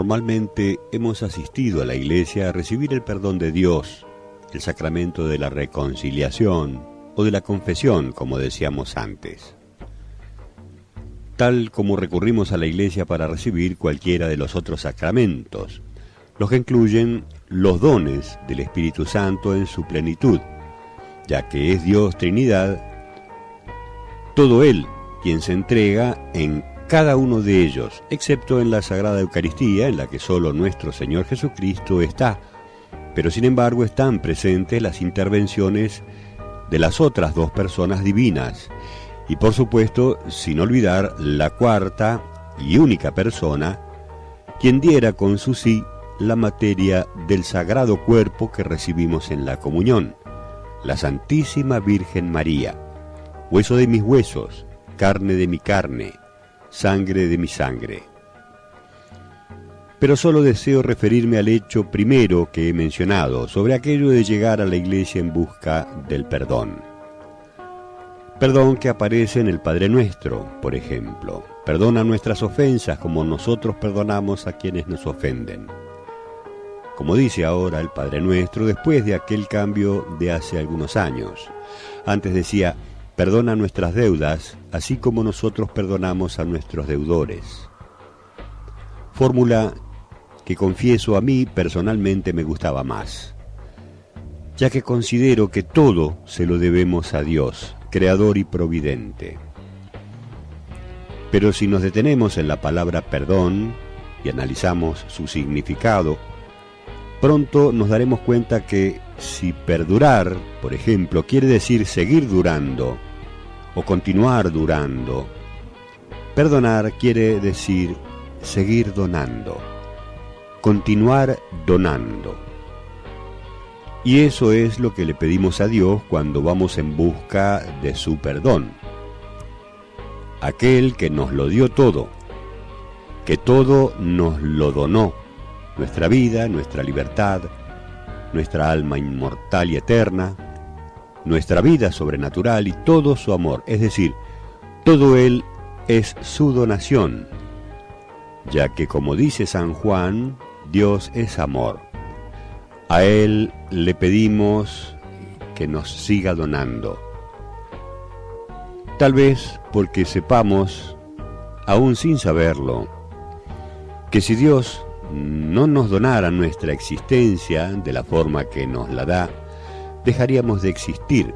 Normalmente hemos asistido a la iglesia a recibir el perdón de Dios, el sacramento de la reconciliación o de la confesión, como decíamos antes. Tal como recurrimos a la iglesia para recibir cualquiera de los otros sacramentos, los que incluyen los dones del Espíritu Santo en su plenitud, ya que es Dios Trinidad, todo Él quien se entrega en cada uno de ellos, excepto en la Sagrada Eucaristía, en la que solo nuestro Señor Jesucristo está, pero sin embargo están presentes las intervenciones de las otras dos personas divinas, y por supuesto, sin olvidar la cuarta y única persona, quien diera con su sí la materia del sagrado cuerpo que recibimos en la comunión, la Santísima Virgen María, hueso de mis huesos, carne de mi carne, sangre de mi sangre. Pero solo deseo referirme al hecho primero que he mencionado, sobre aquello de llegar a la iglesia en busca del perdón. Perdón que aparece en el Padre Nuestro, por ejemplo. Perdona nuestras ofensas como nosotros perdonamos a quienes nos ofenden. Como dice ahora el Padre Nuestro, después de aquel cambio de hace algunos años. Antes decía: perdona nuestras deudas, así como nosotros perdonamos a nuestros deudores. Fórmula que, confieso, a mí personalmente me gustaba más, ya que considero que todo se lo debemos a Dios, creador y providente. Pero si nos detenemos en la palabra perdón y analizamos su significado, pronto nos daremos cuenta que si perdurar, por ejemplo, quiere decir seguir durando o continuar durando, perdonar quiere decir seguir donando, continuar donando. Y eso es lo que le pedimos a Dios cuando vamos en busca de su perdón. Aquel que nos lo dio todo, que todo nos lo donó, nuestra vida, nuestra libertad, nuestra alma inmortal y eterna, nuestra vida sobrenatural y todo su amor, es decir, todo Él es su donación, ya que, como dice San Juan, Dios es amor. A Él le pedimos que nos siga donando. Tal vez porque sepamos, aún sin saberlo, que si Dios no nos donara nuestra existencia de la forma que nos la da, dejaríamos de existir,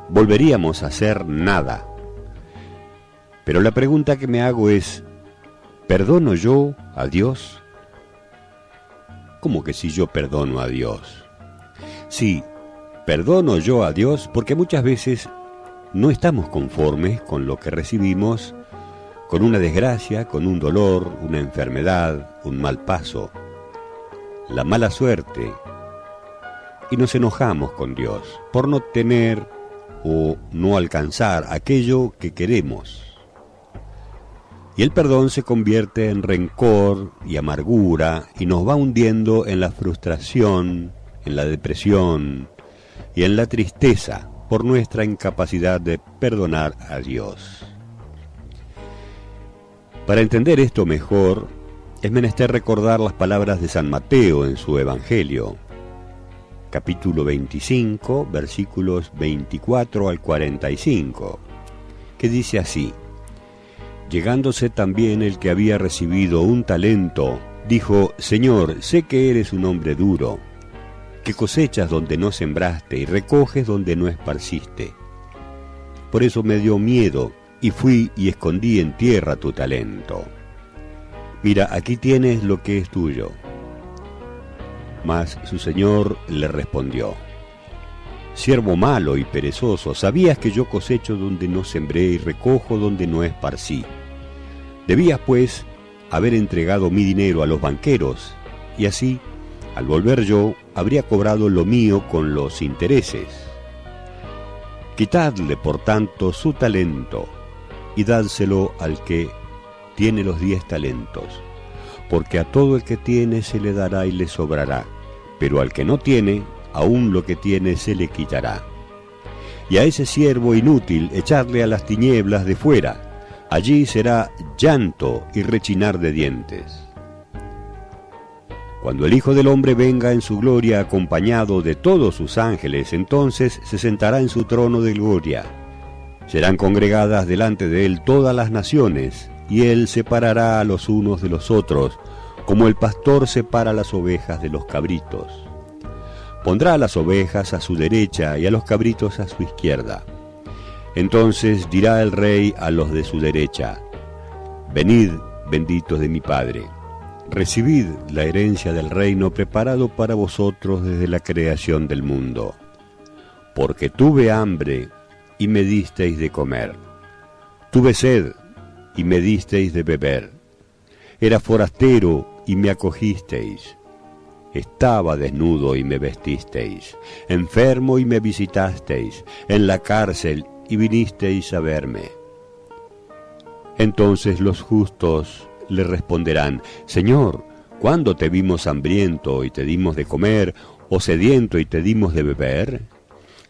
volveríamos a ser nada. Pero la pregunta que me hago es: ¿perdono yo a Dios? ¿Cómo que si yo perdono a Dios? Sí, perdono yo a Dios porque muchas veces no estamos conformes con lo que recibimos, con una desgracia, con un dolor, una enfermedad, un mal paso, la mala suerte, y nos enojamos con Dios por no tener o no alcanzar aquello que queremos. Y el perdón se convierte en rencor y amargura y nos va hundiendo en la frustración, en la depresión y en la tristeza por nuestra incapacidad de perdonar a Dios. Para entender esto mejor, es menester recordar las palabras de San Mateo en su Evangelio, capítulo 25, versículos 24 al 45, que dice así: Llegándose también el que había recibido un talento, dijo: Señor, sé que eres un hombre duro, que cosechas donde no sembraste y recoges donde no esparciste. Por eso me dio miedo, y fui y escondí en tierra tu talento. Mira, aquí tienes lo que es tuyo. Mas su señor le respondió: Siervo malo y perezoso, sabías que yo cosecho donde no sembré y recojo donde no esparcí. Debías, pues, haber entregado mi dinero a los banqueros, y así, al volver yo, habría cobrado lo mío con los intereses. Quitadle, por tanto, su talento, y dádselo al que tiene los 10 talentos, porque a todo el que tiene se le dará y le sobrará, pero al que no tiene, aún lo que tiene se le quitará. Y a ese siervo inútil echadle a las tinieblas de fuera, allí será llanto y rechinar de dientes. Cuando el Hijo del Hombre venga en su gloria acompañado de todos sus ángeles, entonces se sentará en su trono de gloria. Serán congregadas delante de él todas las naciones, y él separará a los unos de los otros, como el pastor separa las ovejas de los cabritos. Pondrá a las ovejas a su derecha y a los cabritos a su izquierda. Entonces dirá el rey a los de su derecha: venid, benditos de mi Padre, recibid la herencia del reino preparado para vosotros desde la creación del mundo. Porque tuve hambre y me disteis de comer, tuve sed y me disteis de beber, era forastero y me acogisteis, estaba desnudo y me vestisteis, enfermo y me visitasteis, en la cárcel y vinisteis a verme. Entonces los justos le responderán: Señor, ¿cuándo te vimos hambriento y te dimos de comer, o sediento y te dimos de beber?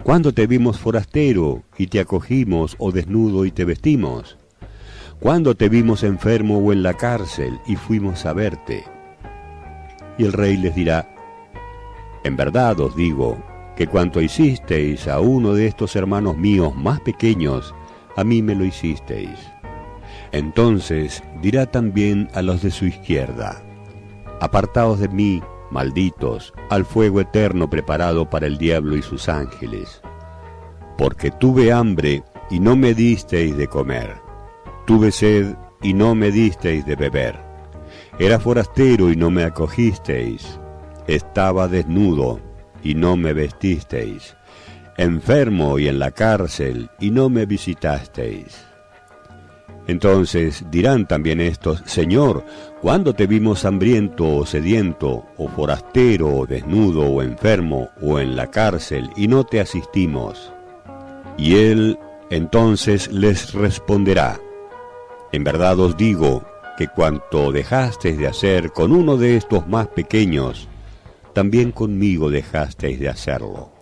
¿Cuándo te vimos forastero y te acogimos, o desnudo y te vestimos? ¿Cuándo te vimos enfermo o en la cárcel y fuimos a verte? Y el rey les dirá: en verdad os digo que cuanto hicisteis a uno de estos hermanos míos más pequeños, a mí me lo hicisteis. Entonces dirá también a los de su izquierda: apartaos de mí, malditos, al fuego eterno preparado para el diablo y sus ángeles. Porque tuve hambre y no me disteis de comer, tuve sed y no me disteis de beber, era forastero y no me acogisteis, estaba desnudo y no me vestisteis, enfermo y en la cárcel y no me visitasteis. Entonces dirán también estos: Señor, ¿cuándo te vimos hambriento o sediento, o forastero o desnudo o enfermo o en la cárcel y no te asistimos? Y él entonces les responderá: en verdad os digo que cuanto dejasteis de hacer con uno de estos más pequeños, también conmigo dejasteis de hacerlo.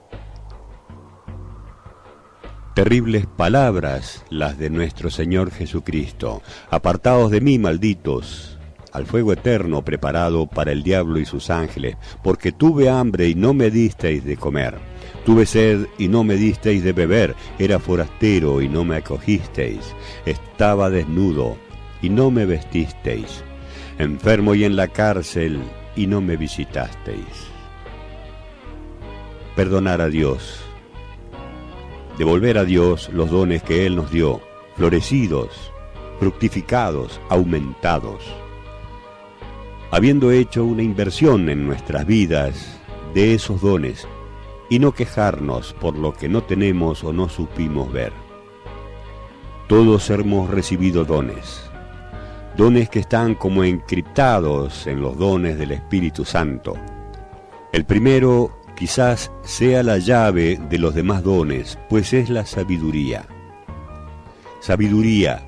Terribles palabras las de nuestro Señor Jesucristo: apartaos de mí, malditos, al fuego eterno preparado para el diablo y sus ángeles, porque tuve hambre y no me disteis de comer, tuve sed y no me disteis de beber, era forastero y no me acogisteis, estaba desnudo y no me vestisteis, enfermo y en la cárcel y no me visitasteis. Perdonar a Dios, devolver a Dios los dones que Él nos dio, florecidos, fructificados, aumentados, habiendo hecho una inversión en nuestras vidas de esos dones, y no quejarnos por lo que no tenemos o no supimos ver. Todos hemos recibido dones que están como encriptados en los dones del Espíritu Santo. El primero quizás sea la llave de los demás dones, pues es la sabiduría. Sabiduría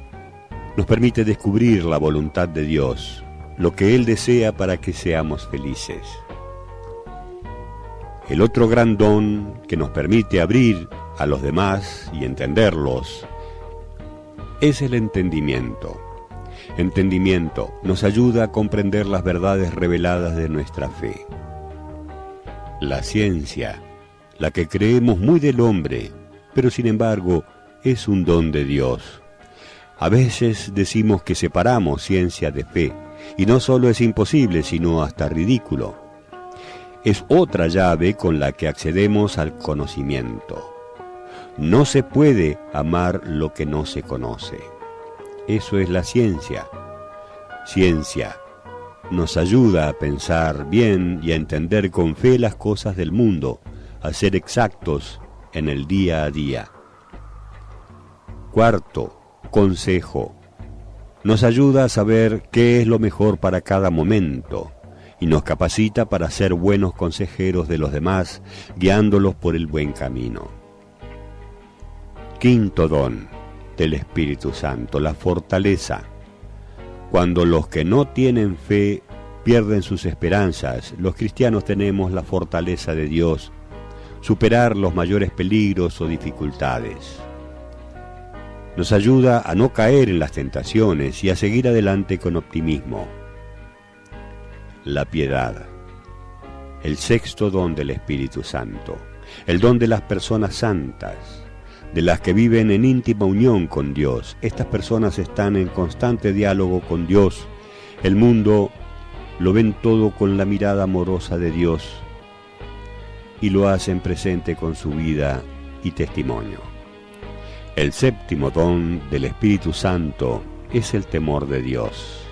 nos permite descubrir la voluntad de Dios, lo que Él desea para que seamos felices. El otro gran don que nos permite abrir a los demás y entenderlos es el entendimiento. Entendimiento nos ayuda a comprender las verdades reveladas de nuestra fe. La ciencia, la que creemos muy del hombre, pero sin embargo es un don de Dios. A veces decimos que separamos ciencia de fe, y no solo es imposible, sino hasta ridículo. Es otra llave con la que accedemos al conocimiento. No se puede amar lo que no se conoce. Eso es la ciencia. Ciencia nos ayuda a pensar bien y a entender con fe las cosas del mundo, a ser exactos en el día a día. Cuarto, consejo. Nos ayuda a saber qué es lo mejor para cada momento y nos capacita para ser buenos consejeros de los demás, guiándolos por el buen camino. Quinto don del Espíritu Santo, la fortaleza. Cuando los que no tienen fe pierden sus esperanzas, los cristianos tenemos la fortaleza de Dios, superar los mayores peligros o dificultades. Nos ayuda a no caer en las tentaciones y a seguir adelante con optimismo. La piedad. el sexto don del Espíritu Santo, el don de las personas santas, de las que viven en íntima unión con Dios. Estas personas están en constante diálogo con Dios. El mundo lo ven todo con la mirada amorosa de Dios y lo hacen presente con su vida y testimonio. El séptimo don del Espíritu Santo es el temor de Dios.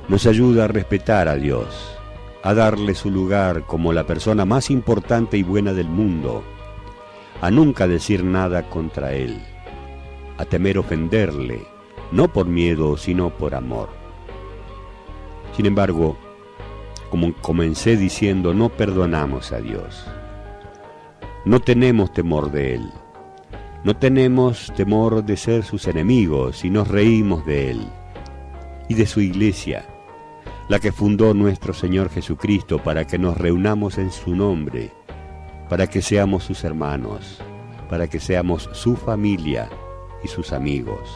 Nos ayuda a respetar a Dios, a darle su lugar como la persona más importante y buena del mundo, a nunca decir nada contra Él, a temer ofenderle, no por miedo, sino por amor. Sin embargo, como comencé diciendo, no perdonamos a Dios. No tenemos temor de Él. No tenemos temor de ser sus enemigos y nos reímos de Él y de su iglesia, la que fundó nuestro Señor Jesucristo para que nos reunamos en su nombre, para que seamos sus hermanos, para que seamos su familia y sus amigos.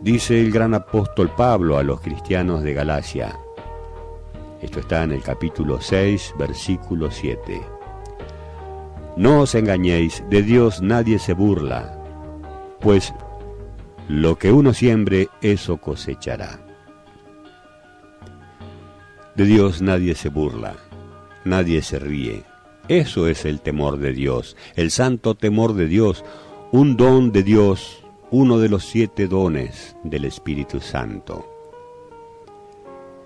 Dice el gran apóstol Pablo a los cristianos de Galacia, esto está en el capítulo 6, versículo 7. No os engañéis, de Dios nadie se burla, pues lo que uno siembre, eso cosechará. De Dios nadie se burla, nadie se ríe. Eso es el temor de Dios, el santo temor de Dios, un don de Dios, uno de los 7 dones del Espíritu Santo.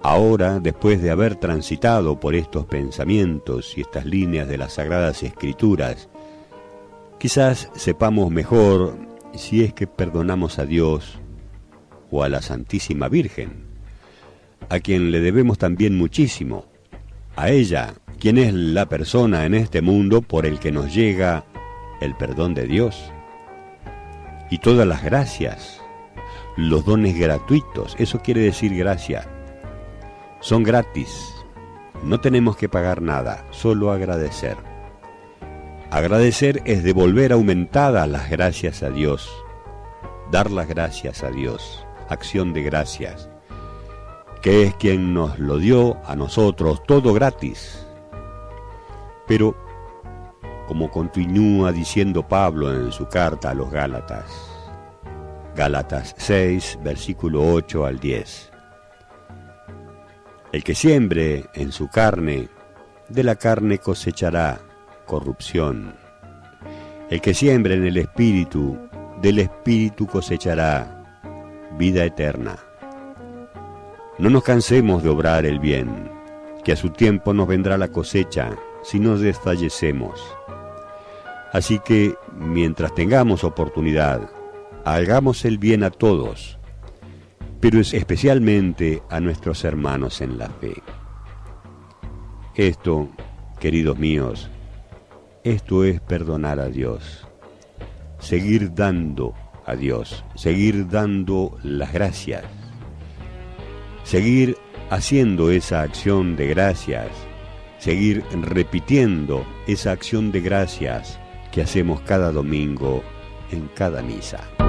Ahora, después de haber transitado por estos pensamientos y estas líneas de las Sagradas Escrituras, quizás sepamos mejor si es que perdonamos a Dios o a la Santísima Virgen, a quien le debemos también muchísimo, a ella, quien es la persona en este mundo por el que nos llega el perdón de Dios y todas las gracias, los dones gratuitos. Eso quiere decir gracia. Son gratis, no tenemos que pagar nada, solo agradecer. Agradecer es devolver aumentadas las gracias a Dios, dar las gracias a Dios, acción de gracias, que es quien nos lo dio a nosotros todo gratis. Pero, como continúa diciendo Pablo en su carta a los Gálatas, Gálatas 6, versículo 8 al 10, el que siembre en su carne, de la carne cosechará corrupción. El que siembre en el Espíritu, del Espíritu cosechará vida eterna. No nos cansemos de obrar el bien, que a su tiempo nos vendrá la cosecha, si no desfallecemos. Así que, mientras tengamos oportunidad, hagamos el bien a todos, pero es especialmente a nuestros hermanos en la fe. Esto, queridos míos, esto es perdonar a Dios, seguir dando a Dios, seguir dando las gracias, seguir haciendo esa acción de gracias, seguir repitiendo esa acción de gracias que hacemos cada domingo en cada misa.